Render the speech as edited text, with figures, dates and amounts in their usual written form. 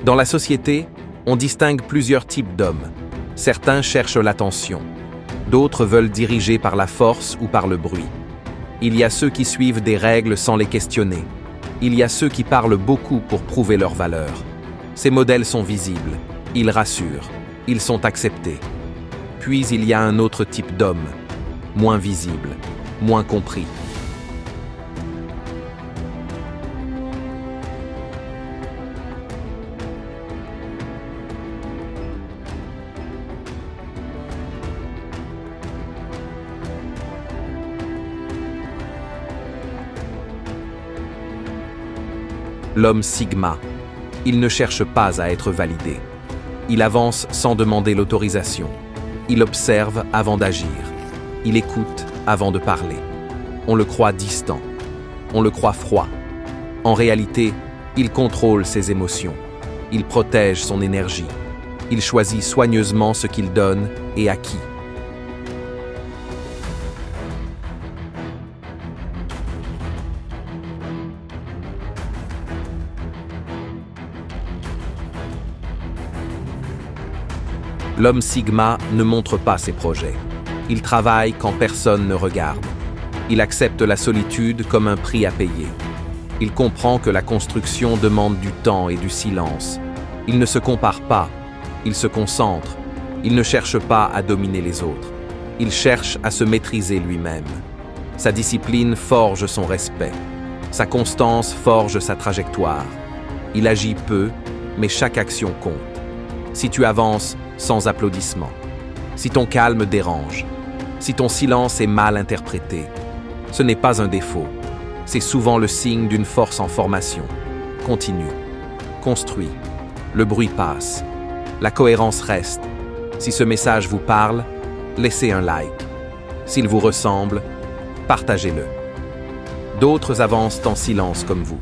Dans la société, on distingue plusieurs types d'hommes. Certains cherchent l'attention. D'autres veulent diriger par la force ou par le bruit. Il y a ceux qui suivent des règles sans les questionner. Il y a ceux qui parlent beaucoup pour prouver leur valeur. Ces modèles sont visibles. Ils rassurent. Ils sont acceptés. Puis il y a un autre type d'homme, moins visible, moins compris. L'homme Sigma. Il ne cherche pas à être validé. Il avance sans demander l'autorisation. Il observe avant d'agir. Il écoute avant de parler. On le croit distant. On le croit froid. En réalité, il contrôle ses émotions. Il protège son énergie. Il choisit soigneusement ce qu'il donne et à qui. L'homme Sigma ne montre pas ses projets. Il travaille quand personne ne regarde. Il accepte la solitude comme un prix à payer. Il comprend que la construction demande du temps et du silence. Il ne se compare pas. Il se concentre. Il ne cherche pas à dominer les autres. Il cherche à se maîtriser lui-même. Sa discipline forge son respect. Sa constance forge sa trajectoire. Il agit peu, mais chaque action compte. Si tu avances sans applaudissements, si ton calme dérange, si ton silence est mal interprété, ce n'est pas un défaut. C'est souvent le signe d'une force en formation. Continue. Construis. Le bruit passe. La cohérence reste. Si ce message vous parle, laissez un like. S'il vous ressemble, partagez-le. D'autres avancent en silence comme vous.